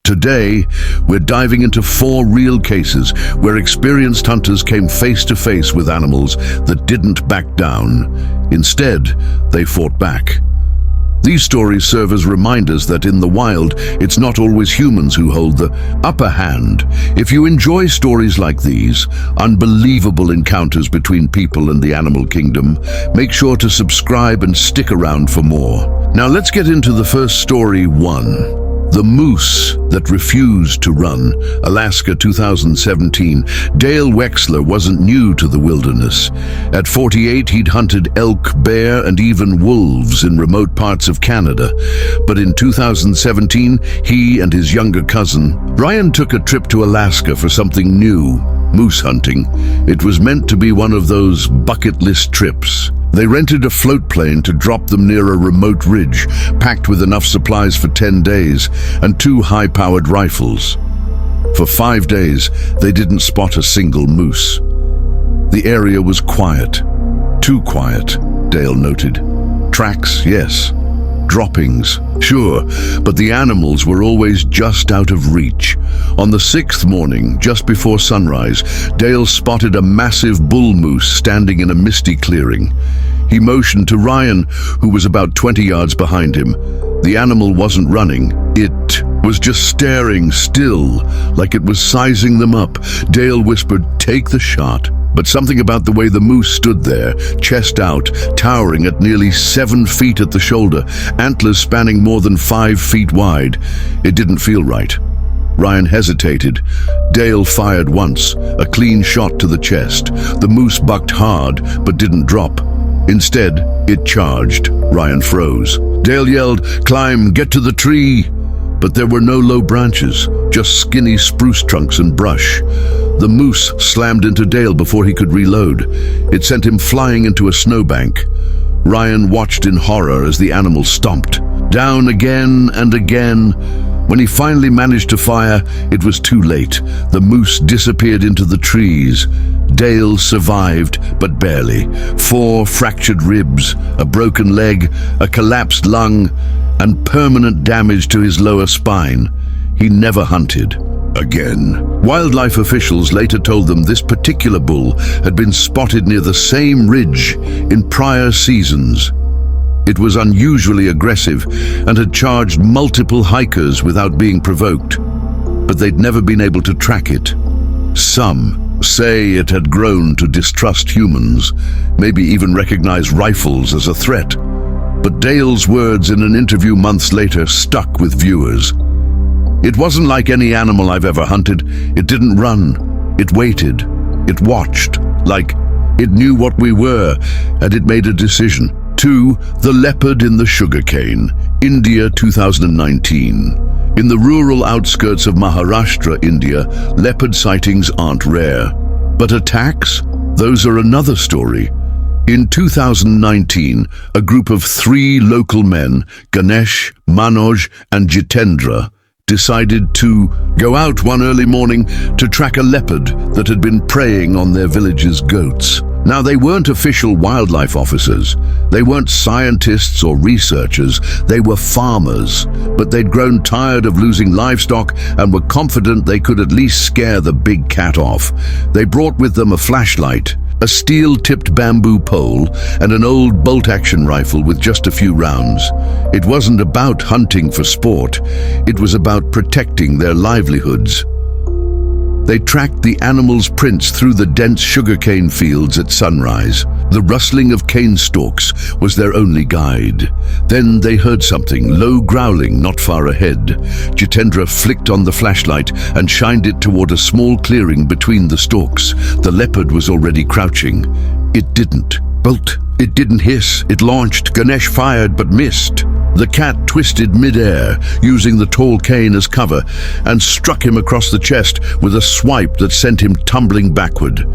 Today, we're diving into 4 real cases where experienced hunters came face to face with animals that didn't back down. Instead, they fought back. These stories serve as reminders that in the wild, it's not always humans who hold the upper hand. If you enjoy stories like these, unbelievable encounters between people and the animal kingdom, make sure to subscribe and stick around for more. Now let's get into the first story 1. The moose that refused to run. Alaska 2017. Dale Wexler wasn't new to the wilderness. At 48, he'd hunted elk, bear, and even wolves in remote parts of Canada. But in 2017, he and his younger cousin, Ryan, took a trip to Alaska for something new: moose hunting. It was meant to be one of those bucket list trips. They rented a float plane to drop them near a remote ridge, packed with enough supplies for 10 days, and 2 high-powered rifles. For 5 days, they didn't spot a single moose. The area was quiet. Too quiet, Dale noted. Tracks, yes. Droppings, sure, but the animals were always just out of reach. On the 6th morning, just before sunrise, Dale spotted a massive bull moose standing in a misty clearing. He motioned to Ryan, who was about 20 yards behind him. The animal wasn't running. It was just staring still, like it was sizing them up. Dale whispered, "Take the shot." But something about the way the moose stood there, chest out, towering at nearly 7 feet at the shoulder, antlers spanning more than 5 feet wide, it didn't feel right. Ryan hesitated. Dale fired once, a clean shot to the chest. The moose bucked hard, but didn't drop. Instead, it charged. Ryan froze. Dale yelled, "Climb, get to the tree!" But there were no low branches, just skinny spruce trunks and brush. The moose slammed into Dale before he could reload. It sent him flying into a snowbank. Ryan watched in horror as the animal stomped. Down again and again. When he finally managed to fire, it was too late. The moose disappeared into the trees. Dale survived, but barely. 4 fractured ribs, a broken leg, a collapsed lung, and permanent damage to his lower spine. He never hunted again. Wildlife officials later told them this particular bull had been spotted near the same ridge in prior seasons. It was unusually aggressive and had charged multiple hikers without being provoked, but they'd never been able to track it. Some say it had grown to distrust humans, maybe even recognize rifles as a threat. But Dale's words in an interview months later stuck with viewers. "It wasn't like any animal I've ever hunted. It didn't run. It waited. It watched. Like it knew what we were, and it made a decision." 2. The leopard in the sugarcane. India 2019. In the rural outskirts of Maharashtra, India, leopard sightings aren't rare. But attacks? Those are another story. In 2019, a group of 3 local men, Ganesh, Manoj, and Jitendra, decided to go out one early morning to track a leopard that had been preying on their village's goats. Now, they weren't official wildlife officers. They weren't scientists or researchers. They were farmers. But they'd grown tired of losing livestock and were confident they could at least scare the big cat off. They brought with them a flashlight, a steel-tipped bamboo pole, and an old bolt-action rifle with just a few rounds. It wasn't about hunting for sport. It was about protecting their livelihoods. They tracked the animals' prints through the dense sugarcane fields at sunrise. The rustling of cane stalks was their only guide. Then they heard something, low growling not far ahead. Jitendra flicked on the flashlight and shined it toward a small clearing between the stalks. The leopard was already crouching. It didn't bolt. It didn't hiss. It launched. Ganesh fired but missed. The cat twisted mid-air, using the tall cane as cover, and struck him across the chest with a swipe that sent him tumbling backward.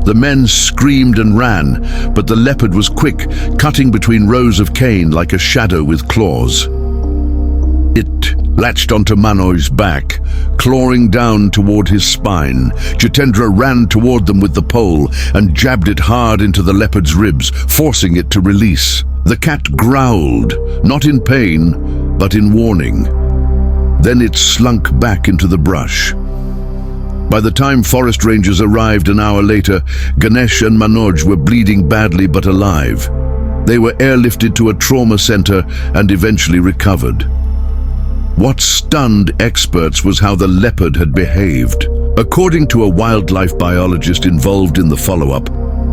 The men screamed and ran, but the leopard was quick, cutting between rows of cane like a shadow with claws. It latched onto Manoj's back, clawing down toward his spine. Jitendra ran toward them with the pole and jabbed it hard into the leopard's ribs, forcing it to release. The cat growled, not in pain, but in warning. Then it slunk back into the brush. By the time forest rangers arrived an hour later, Ganesh and Manoj were bleeding badly but alive. They were airlifted to a trauma center and eventually recovered. What stunned experts was how the leopard had behaved. According to a wildlife biologist involved in the follow-up,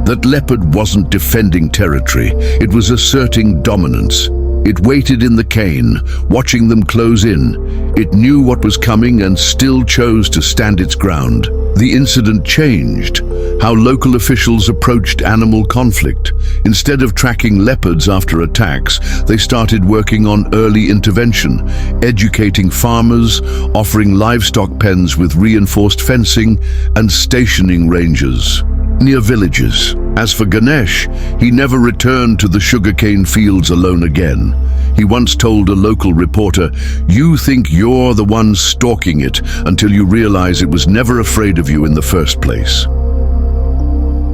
that leopard wasn't defending territory, it was asserting dominance. It waited in the cane, watching them close in. It knew what was coming and still chose to stand its ground. The incident changed how local officials approached animal conflict. Instead of tracking leopards after attacks, they started working on early intervention, educating farmers, offering livestock pens with reinforced fencing, and stationing rangers near villages. As for Ganesh, he never returned to the sugarcane fields alone again. He once told a local reporter, "You think you're the one stalking it until you realize it was never afraid of you in the first place."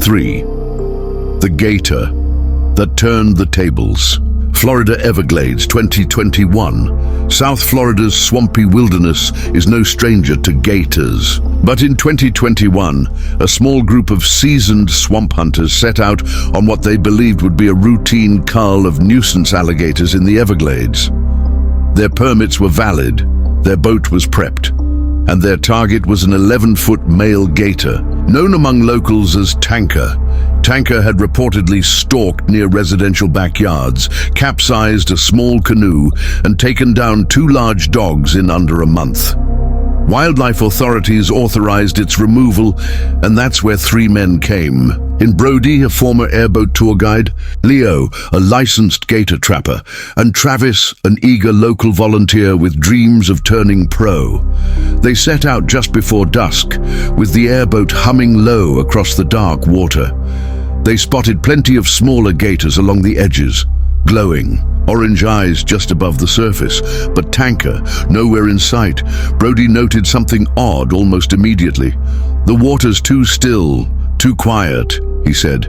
3. The gator that turned the tables. Florida Everglades 2021. South Florida's swampy wilderness is no stranger to gators. But in 2021, a small group of seasoned swamp hunters set out on what they believed would be a routine cull of nuisance alligators in the Everglades. Their permits were valid, their boat was prepped, and their target was an 11-foot male gator, known among locals as Tanker. Tanker had reportedly stalked near residential backyards, capsized a small canoe, and taken down 2 large dogs in under a month. Wildlife authorities authorized its removal, and that's where 3 men came. In Brody, a former airboat tour guide, Leo, a licensed gator trapper, and Travis, an eager local volunteer with dreams of turning pro. They set out just before dusk, with the airboat humming low across the dark water. They spotted plenty of smaller gators along the edges, glowing, orange eyes just above the surface, but Tanker nowhere in sight. Brody noted something odd almost immediately. "The water's too still, too quiet," he said.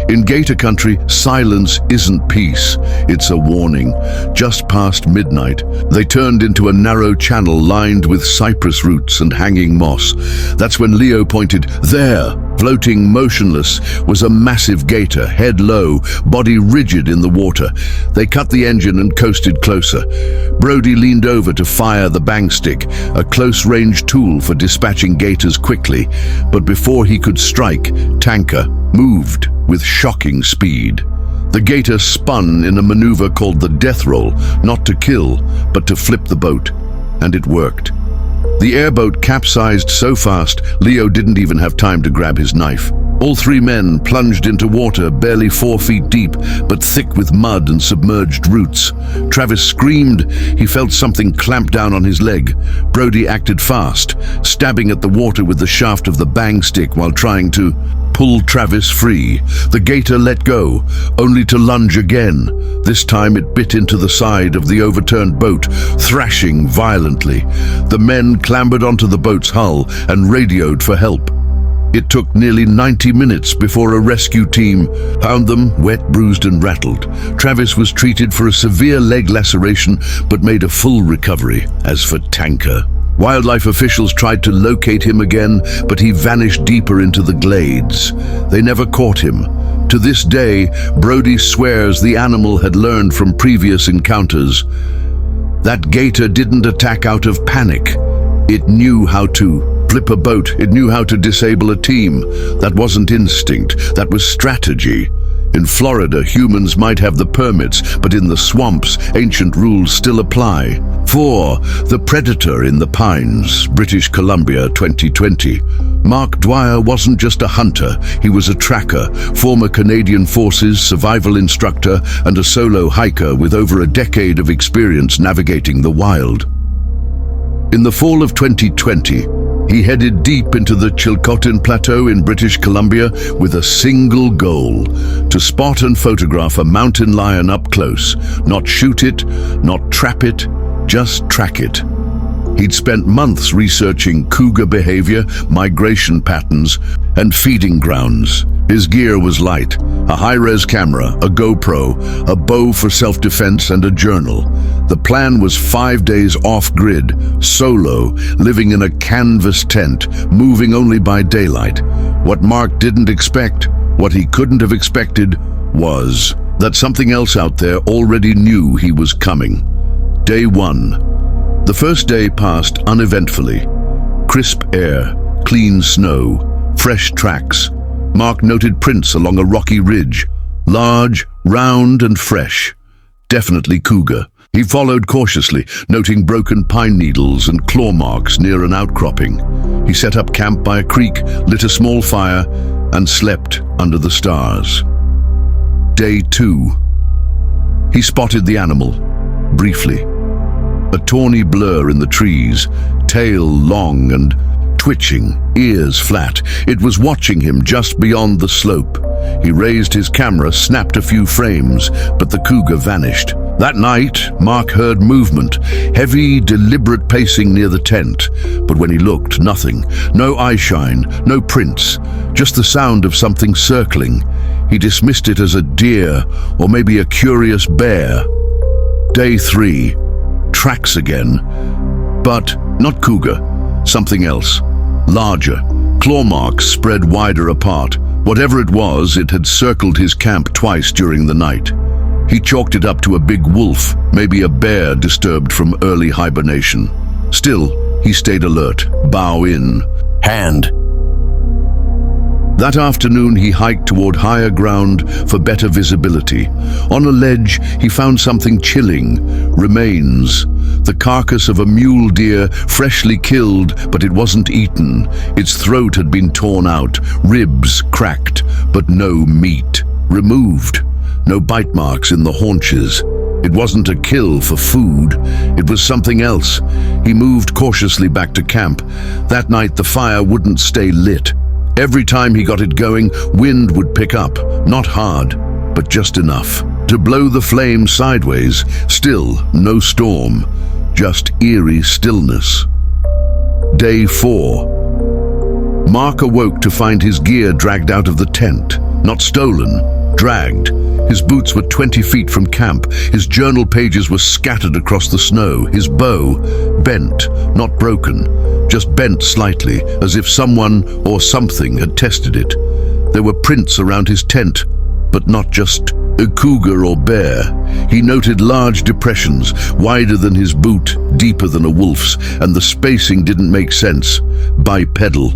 "In gator country, silence isn't peace, it's a warning." Just past midnight, they turned into a narrow channel lined with cypress roots and hanging moss. That's when Leo pointed. There, floating motionless, was a massive gator, head low, body rigid in the water. They cut the engine and coasted closer. Brody leaned over to fire the bang stick, a close-range tool for dispatching gators quickly. But before he could strike, Tanker moved with shocking speed. The gator spun in a maneuver called the death roll, not to kill, but to flip the boat. And it worked. The airboat capsized so fast, Leo didn't even have time to grab his knife. All 3 men plunged into water barely 4 feet deep, but thick with mud and submerged roots. Travis screamed. He felt something clamp down on his leg. Brody acted fast, stabbing at the water with the shaft of the bang stick while trying to pull Travis free. The gator let go, only to lunge again. This time it bit into the side of the overturned boat, thrashing violently. The men clambered onto the boat's hull and radioed for help. It took nearly 90 minutes before a rescue team found them, wet, bruised, and rattled. Travis was treated for a severe leg laceration, but made a full recovery. As for Tanker, wildlife officials tried to locate him again, but he vanished deeper into the glades. They never caught him. To this day, Brody swears the animal had learned from previous encounters. That gator didn't attack out of panic. It knew how to flip a boat. It knew how to disable a team. That wasn't instinct, that was strategy. In Florida, humans might have the permits, but in the swamps, ancient rules still apply. 4. The Predator in the Pines, British Columbia 2020. Mark Dwyer wasn't just a hunter, he was a tracker, former Canadian Forces survival instructor, and a solo hiker with over a decade of experience navigating the wild. In the fall of 2020, he headed deep into the Chilcotin Plateau in British Columbia with a single goal: to spot and photograph a mountain lion up close. Not shoot it, not trap it, just track it. He'd spent months researching cougar behavior, migration patterns, and feeding grounds. His gear was light: a high-res camera, a GoPro, a bow for self-defense, and a journal. The plan was 5 days off-grid, solo, living in a canvas tent, moving only by daylight. What Mark didn't expect, what he couldn't have expected, was that something else out there already knew he was coming. Day 1. The first day passed uneventfully. Crisp air, clean snow, fresh tracks. Mark noted prints along a rocky ridge, large, round and fresh. Definitely cougar. He followed cautiously, noting broken pine needles and claw marks near an outcropping. He set up camp by a creek, lit a small fire, and slept under the stars. Day 2. He spotted the animal, briefly. A tawny blur in the trees, tail long and twitching, ears flat. It was watching him just beyond the slope. He raised his camera, snapped a few frames, but the cougar vanished. That night, Mark heard movement, heavy, deliberate pacing near the tent. But when he looked, nothing. No eyeshine, no prints, just the sound of something circling. He dismissed it as a deer, or maybe a curious bear. Day 3. Tracks again. But not cougar, something else. Larger. Claw marks spread wider apart. Whatever it was, it had circled his camp twice during the night. He chalked it up to a big wolf, maybe a bear disturbed from early hibernation. Still, he stayed alert, bow in, hand. That afternoon he hiked toward higher ground for better visibility. On a ledge he found something chilling, remains. The carcass of a mule deer, freshly killed, but it wasn't eaten. Its throat had been torn out, ribs cracked, but no meat. Removed. No bite marks in the haunches. It wasn't a kill for food. It was something else. He moved cautiously back to camp. That night the fire wouldn't stay lit. Every time he got it going, wind would pick up, not hard, but just enough to blow the flame sideways. Still, no storm, just eerie stillness. Day 4. Mark awoke to find his gear dragged out of the tent. Not stolen, dragged. His boots were 20 feet from camp. His journal pages were scattered across the snow. His bow, bent, not broken, just bent slightly, as if someone or something had tested it. There were prints around his tent, but not just a cougar or bear. He noted large depressions, wider than his boot, deeper than a wolf's, and the spacing didn't make sense. Bipedal.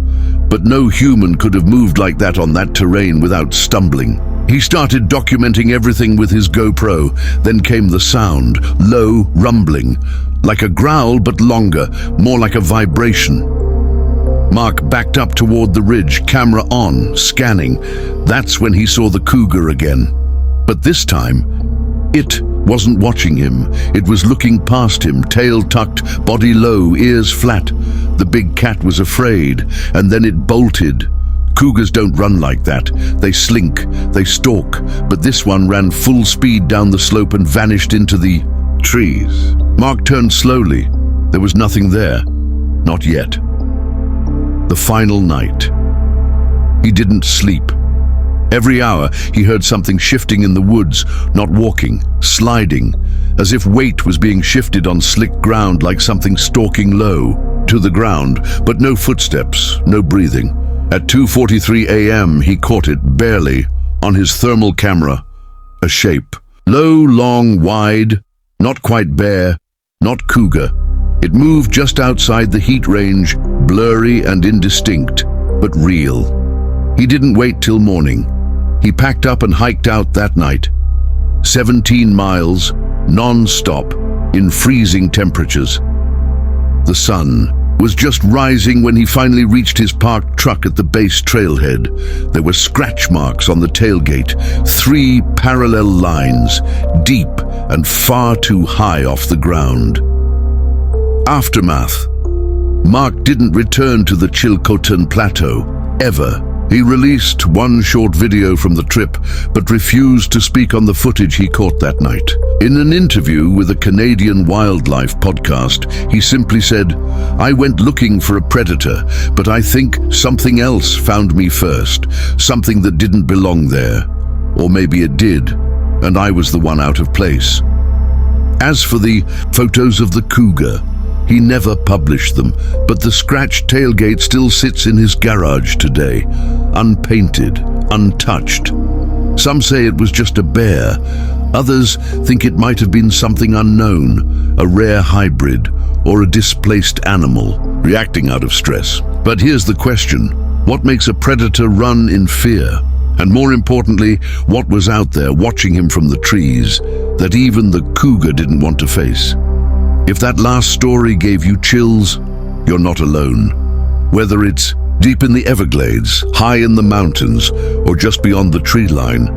But no human could have moved like that on that terrain without stumbling. He started documenting everything with his GoPro. Then came the sound, low, rumbling, like a growl but longer, more like a vibration. Mark backed up toward the ridge, camera on, scanning. That's when he saw the cougar again. But this time, it wasn't watching him. It was looking past him, tail tucked, body low, ears flat. The big cat was afraid, and then it bolted. Cougars don't run like that. They slink, they stalk, but this one ran full speed down the slope and vanished into the trees. Mark turned slowly. There was nothing there. Not yet. The final night. He didn't sleep. Every hour he heard something shifting in the woods, not walking, sliding, as if weight was being shifted on slick ground, like something stalking low to the ground, but no footsteps, no breathing. At 2:43 a.m. he caught it, barely, on his thermal camera. A shape. Low, long, wide, not quite bear, not cougar. It moved just outside the heat range, blurry and indistinct, but real. He didn't wait till morning. He packed up and hiked out that night. 17 miles, non-stop, in freezing temperatures. The sun was just rising when he finally reached his parked truck at the base trailhead. There were scratch marks on the tailgate, 3 parallel lines, deep and far too high off the ground. Aftermath. Mark didn't return to the Chilcotin Plateau, ever. He released one short video from the trip, but refused to speak on the footage he caught that night. In an interview with a Canadian wildlife podcast, he simply said, "I went looking for a predator, but I think something else found me first, something that didn't belong there. Or maybe it did, and I was the one out of place." As for the photos of the cougar, he never published them, but the scratched tailgate still sits in his garage today, unpainted, untouched. Some say it was just a bear. Others think it might have been something unknown, a rare hybrid, or a displaced animal, reacting out of stress. But here's the question: what makes a predator run in fear? And more importantly, what was out there watching him from the trees that even the cougar didn't want to face? If that last story gave you chills, you're not alone. Whether it's deep in the Everglades, high in the mountains, or just beyond the tree line,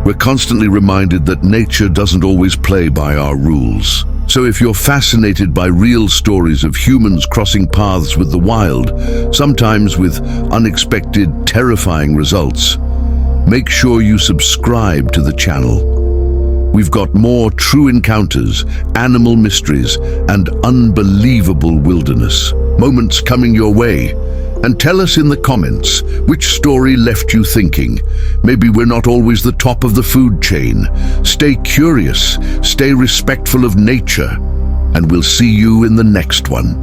we're constantly reminded that nature doesn't always play by our rules. So if you're fascinated by real stories of humans crossing paths with the wild, sometimes with unexpected, terrifying results, make sure you subscribe to the channel. We've got more true encounters, animal mysteries, and unbelievable wilderness moments coming your way. And tell us in the comments which story left you thinking. Maybe we're not always the top of the food chain. Stay curious, stay respectful of nature, and we'll see you in the next one.